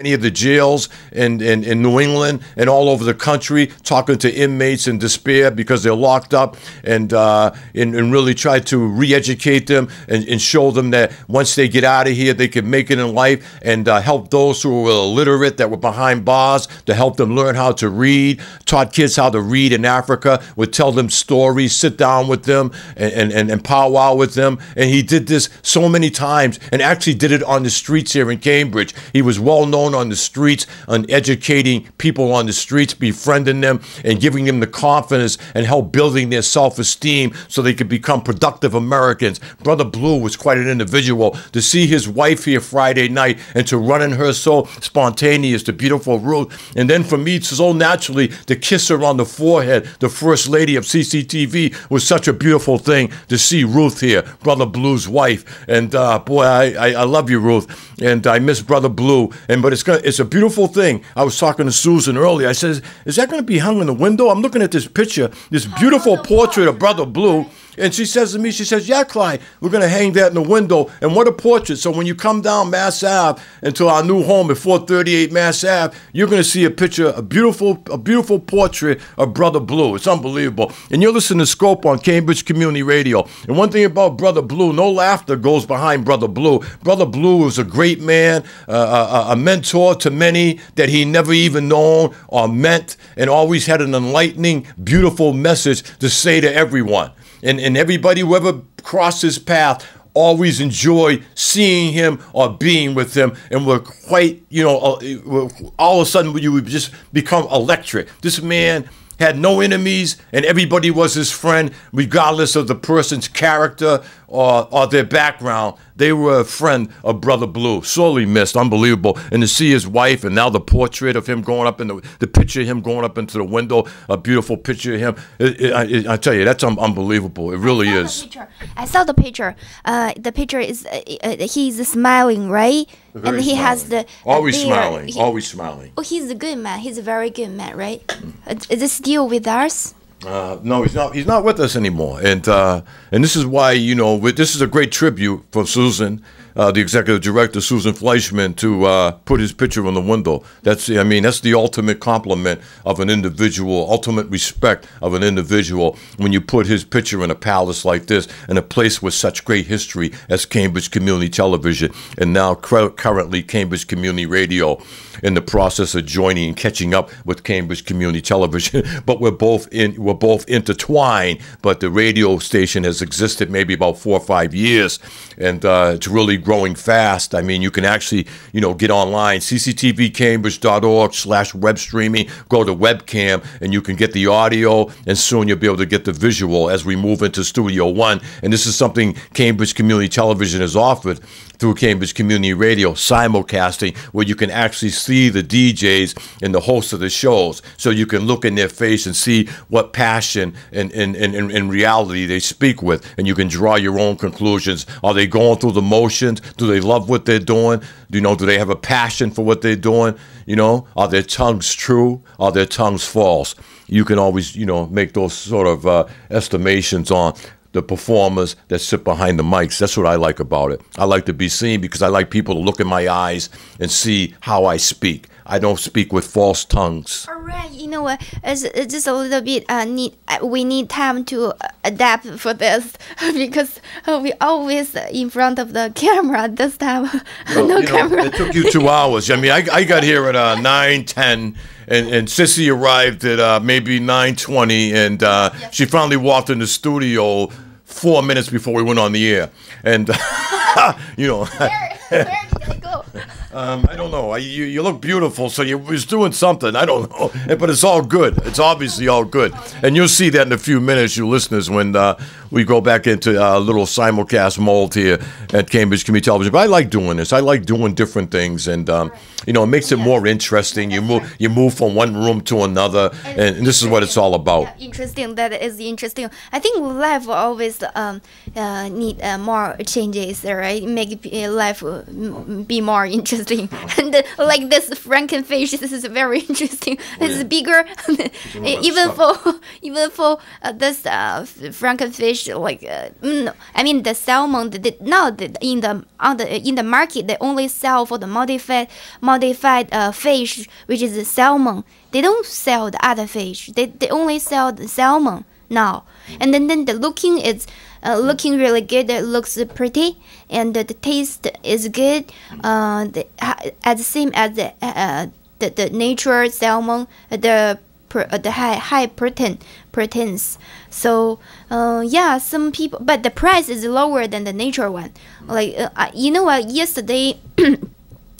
any of the jails in New England and all over the country, talking to inmates in despair because they're locked up, and really try to re-educate them and show them that once they get out of here, they can make it in life, and help those who were illiterate, that were behind bars, to help them learn how to read, taught kids how to read in Africa, would tell them stories, sit down with them and powwow with them. And he did this so many times, and actually did it on the streets here in Cambridge. He was well known on the streets, on educating people on the streets, befriending them and giving them the confidence and help building their self-esteem so they could become productive Americans. Brother Blue was quite an individual. To see his wife here Friday night and to run in her so spontaneous, the beautiful Ruth, and then for me so naturally to kiss her on the forehead, the first lady of CCTV, was such a beautiful thing to see Ruth here, Brother Blue's wife. And boy, I love you, Ruth, and I miss Brother Blue. But it's a beautiful thing. I was talking to Susan earlier. I said, is that going to be hung in the window? I'm looking at this picture, this beautiful portrait of Brother Blue. And she says to me, she says, yeah, Clyde, we're going to hang that in the window. And what a portrait. So when you come down Mass Ave into our new home at 438 Mass Ave, you're going to see a picture, a beautiful portrait of Brother Blue. It's unbelievable. And you're listening to Scope on Cambridge Community Radio. And one thing about Brother Blue, no laughter goes behind Brother Blue. Brother Blue was a great man, a mentor to many that he never even known or met, and always had an enlightening, beautiful message to say to everyone. And everybody who ever crossed his path always enjoyed seeing him or being with him, and were quite, all of a sudden you would just become electric. This man had no enemies, and everybody was his friend, regardless of the person's character or their background. They were a friend of Brother Blue. Sorely missed, unbelievable. And to see his wife, and now the portrait of him going up in the picture of him going up into the window, a beautiful picture of him. I tell you, that's unbelievable. It really is. I saw the picture. The picture is he's smiling, right? Very and he smiling. has the always smiling. Always smiling. Oh, he's a good man. He's a very good man, right? Is it still with us? No, he's not. He's not with us anymore. And this is why, this is a great tribute for Susan, the executive director, Susan Fleischman, to put his picture on the window. That's the ultimate compliment of an individual, ultimate respect of an individual, when you put his picture in a palace like this, in a place with such great history as Cambridge Community Television, and now currently Cambridge Community Radio, in the process of joining and catching up with Cambridge Community Television. But we're both intertwined. But the radio station has existed maybe about 4 or 5 years, and it's really growing fast. I mean, you can actually, get online, cctvcambridge.org/web streaming, go to webcam, and you can get the audio, and soon you'll be able to get the visual as we move into Studio One. And this is something Cambridge Community Television has offered through Cambridge Community Radio, simulcasting, where you can actually see the DJs and the hosts of the shows, so you can look in their face and see what passion and reality they speak with, and you can draw your own conclusions. Are they going through the motions? Do they love what they're doing? Do they have a passion for what they're doing? Are their tongues true? Are their tongues false? You can always, make those sort of estimations on the performers that sit behind the mics. That's what I like about it. I like to be seen because I like people to look in my eyes and see how I speak. I don't speak with false tongues. All right, you know what? It's just a little bit we need time to adapt for this because we always in front of the camera. This time, no camera. It took you 2 hours. I got here at 9:10. And Sissy arrived at maybe 9:20, and she finally walked in the studio 4 minutes before we went on the air. And Where did I go? I don't know. You look beautiful, so you was doing something. I don't know, but it's all good. It's obviously all good, and you'll see that in a few minutes, you listeners, when we go back into a little simulcast mold here at Cambridge Community Television. But I like doing this. I like doing different things, and it makes it more interesting. You move from one room to another, and this is what it's all about. Yeah, interesting. That is interesting. I think life will always need more changes, right? Make life be more interesting. And like this Frankenfish, this is very interesting. It's bigger, even for this Frankenfish fish like no, I mean the salmon. Now in the market they only sell for the modified fish, which is the salmon. They don't sell the other fish. They only sell the salmon now. And then the looking is looking really good. It looks pretty, and the taste is good. As the same as the natural salmon, the high proteins. So yeah, some people, but the price is lower than the natural one. Like you know what? Yesterday.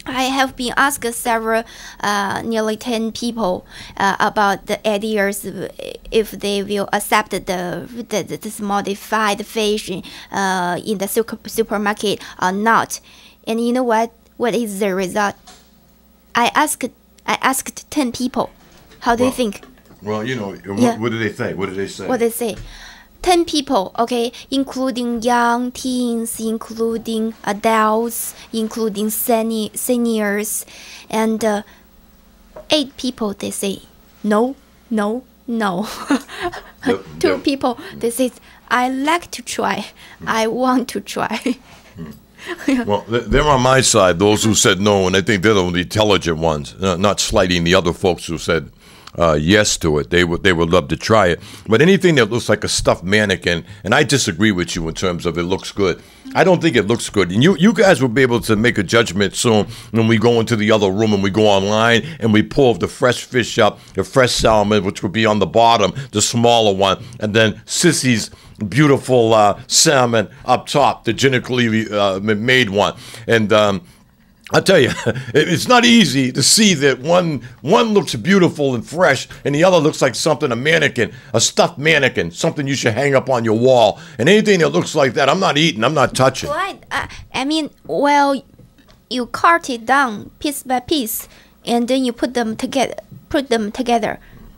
I have been asked several, nearly 10 people about the ideas if they will accept this modified fish in the supermarket or not. And you know what? What is the result? I asked 10 people. How do you think? Well, you know, what did they think? What did they say? What did they say? 10 people, okay, including young teens, including adults, including seniors, and 8 people, they say, no. Two people, they say, I like to try, I want to try. Well, they're on my side, those who said no, and I think they're the intelligent ones, not slighting the other folks who said yes to it. They would love to try it. But anything that looks like a stuffed mannequin, and I disagree with you in terms of it looks good. I don't think it looks good. And you guys will be able to make a judgment soon when we go into the other room and we go online and we pull the fresh fish up, the fresh salmon, which will be on the bottom, the smaller one, and then Sissy's beautiful salmon up top, the genetically made one. And I'll tell you, it's not easy to see that one looks beautiful and fresh, and the other looks like something, a mannequin, a stuffed mannequin, something you should hang up on your wall. And anything that looks like that, I'm not eating, I'm not touching. Right. I mean, well, you cut it down piece by piece, and then you put them together.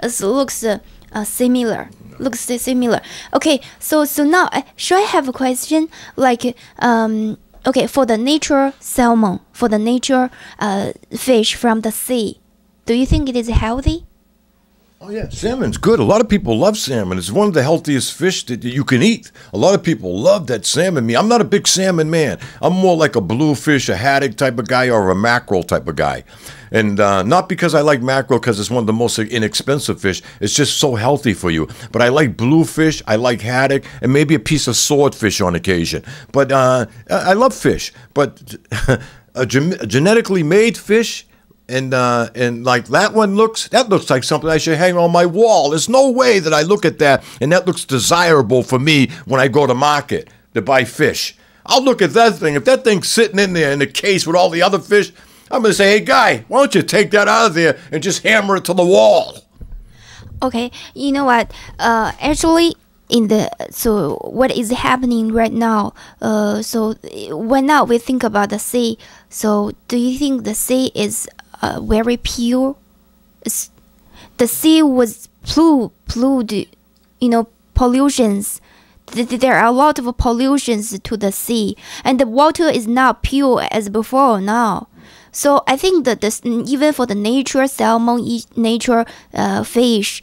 It looks similar. Looks similar. Okay. So now, should I have a question? Like, okay, for the nature salmon, for the nature fish from the sea, do you think it is healthy? Oh, yeah, salmon's good. A lot of people love salmon. It's one of the healthiest fish that you can eat. A lot of people love that salmon meat. I'm not a big salmon man. I'm more like a bluefish, a haddock type of guy, or a mackerel type of guy. And not because I like mackerel because it's one of the most inexpensive fish. It's just so healthy for you. But I like bluefish, I like haddock, and maybe a piece of swordfish on occasion. But I love fish. But a genetically made fish, and like that looks like something I should hang on my wall. There's no way that I look at that and that looks desirable for me when I go to market to buy fish. I'll look at that thing. If that thing's sitting in there in a case with all the other fish, I'm going to say, hey, guy, why don't you take that out of there and just hammer it to the wall? Okay, you know what? Actually, so what is happening right now? So when now we think about the sea, so do you think the sea is very pure? The sea was polluted, pollutions. There are a lot of pollutions to the sea, and the water is not pure as before now. So I think that even for the nature salmon, nature fish,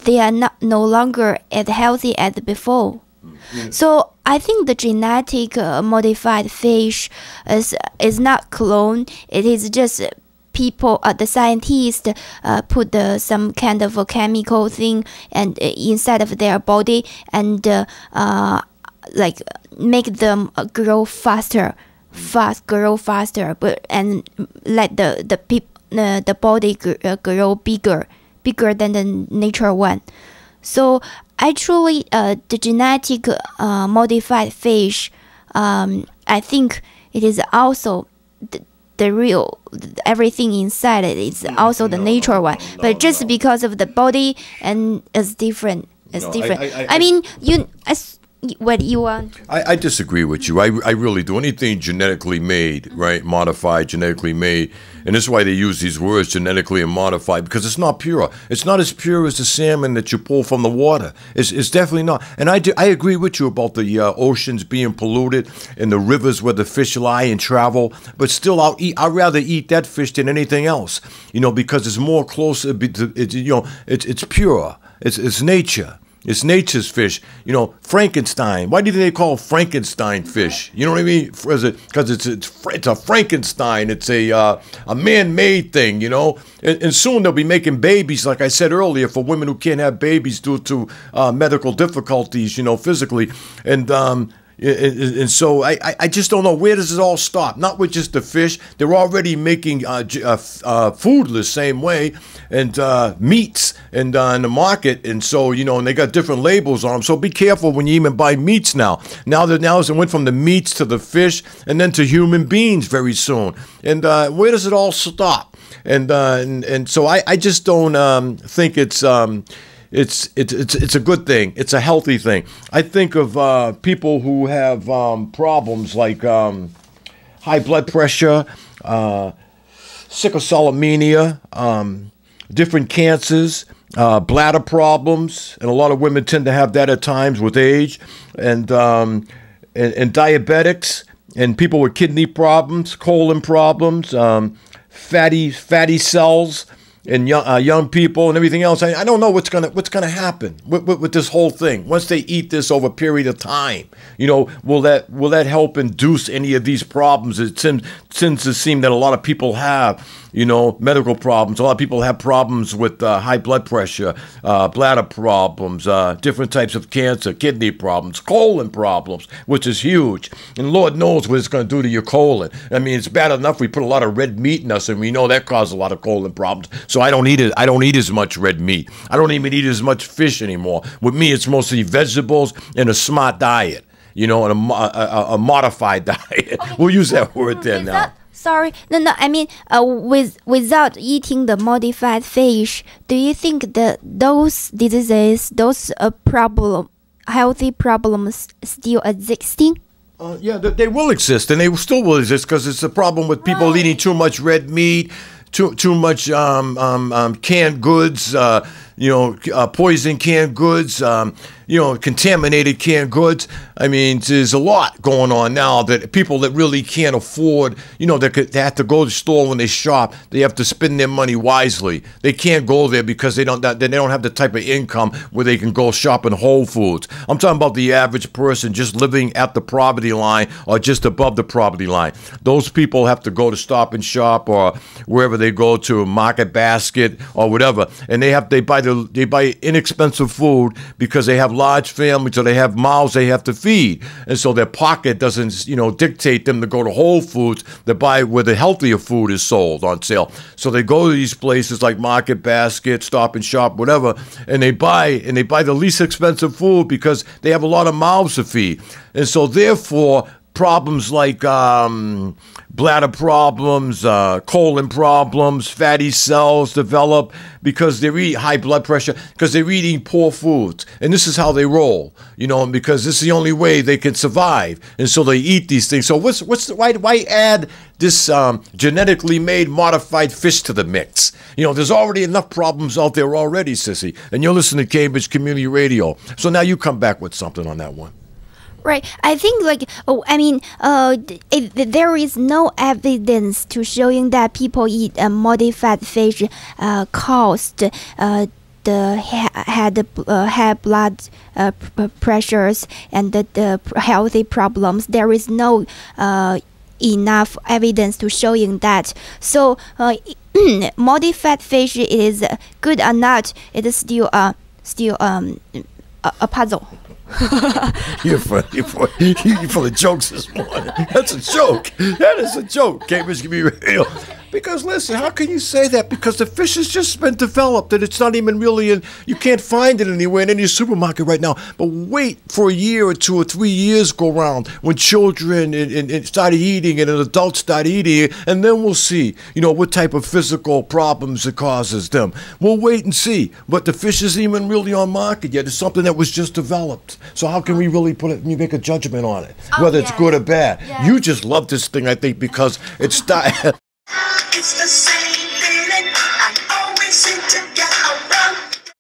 they are no longer as healthy as before. Mm-hmm. So I think the genetic modified fish is not clone. It is just people, the scientists put some kind of a chemical thing and inside of their body and like make them grow faster, but and let the body grow bigger than the natural one. So actually, the genetic modified fish, I think it is also the real, everything inside it is also the natural one. But just because of the body and it's different. I mean, what you want? I disagree with you. I really do. Anything genetically made, right? Modified, genetically made. And this is why they use these words, genetically and modified, because it's not pure. It's not as pure as the salmon that you pull from the water. It's definitely not. And I agree with you about the oceans being polluted and the rivers where the fish lie and travel. But still, I'd rather eat that fish than anything else, because it's more closer. It's pure. It's nature. It's nature's fish. You know, Frankenstein. Why do they call it Frankenstein fish? You know what I mean? Because it's a Frankenstein. It's a man-made thing, you know. And soon they'll be making babies, like I said earlier, for women who can't have babies due to medical difficulties, you know, physically. And so I just don't know, where does it all stop? Not with just the fish. They're already making food the same way, and meats and in the market. And so, you know, and they got different labels on them. So be careful when you even buy meats now. Now it went from the meats to the fish and then to human beings very soon. And where does it all stop? And so I just don't think it's a good thing. It's a healthy thing. I think of people who have problems like high blood pressure, sickle cell anemia, different cancers, bladder problems, and a lot of women tend to have that at times with age, and diabetics, and people with kidney problems, colon problems, fatty cells. And young people and everything else. I don't know what's gonna happen with this whole thing once they eat this over a period of time. You know, will that help induce any of these problems? It tends to seem that a lot of people have, you know, medical problems. A lot of people have problems with high blood pressure, bladder problems, different types of cancer, kidney problems, colon problems, which is huge. And Lord knows what it's going to do to your colon. I mean, it's bad enough we put a lot of red meat in us, and we know that causes a lot of colon problems. So I don't eat it. I don't eat as much red meat. I don't even eat as much fish anymore. With me, it's mostly vegetables and a smart diet. You know, and a modified diet. Okay. We'll use that word there now. Sorry, no. I mean, without eating the modified fish, do you think that those diseases, those healthy problems, still existing? Yeah, they will exist, and they still will exist because it's a problem with people eating too much red meat, too much canned goods. Poison canned goods. Contaminated canned goods. I mean, there's a lot going on now that people that really can't afford, they have to go to the store when they shop. They have to spend their money wisely. They can't go there because they don't have the type of income where they can go shop in Whole Foods. I'm talking about the average person just living at the poverty line or just above the poverty line. Those people have to go to Stop and Shop or wherever they go to, Market Basket or whatever, and they buy inexpensive food because they have large families, so they have mouths they have to feed, and so their pocket doesn't dictate them to go to Whole Foods to buy where the healthier food is sold on sale. So they go to these places like Market Basket, Stop and Shop, whatever, and they buy the least expensive food because they have a lot of mouths to feed, and so therefore problems like bladder problems, colon problems, fatty cells develop because they eat high blood pressure, because they're eating poor foods. And this is how they roll, because this is the only way they can survive. And so they eat these things. So why add this genetically made modified fish to the mix? There's already enough problems out there already, Sissy. And you're listening to Cambridge Community Radio. So now you come back with something on that one. Right. I think there is no evidence to showing that people eat modified fish caused the high blood pressures and the healthy problems. There is no enough evidence to showing that. So modified fish is good or not, it is still a puzzle. You're full of jokes this morning. That's a joke. That is a joke. Cambridge can be real. Because listen, how can you say that? Because the fish has just been developed and it's not even really you can't find it anywhere in any supermarket right now. But wait for a year or 2 or 3 years go around when children and start eating it and adults start eating it, and then we'll see, what type of physical problems it causes them. We'll wait and see. But the fish isn't even really on market yet. It's something that was just developed. So how can we really make a judgment on it, whether it's good or bad? Yes. You just love this thing, I think, because it's the same.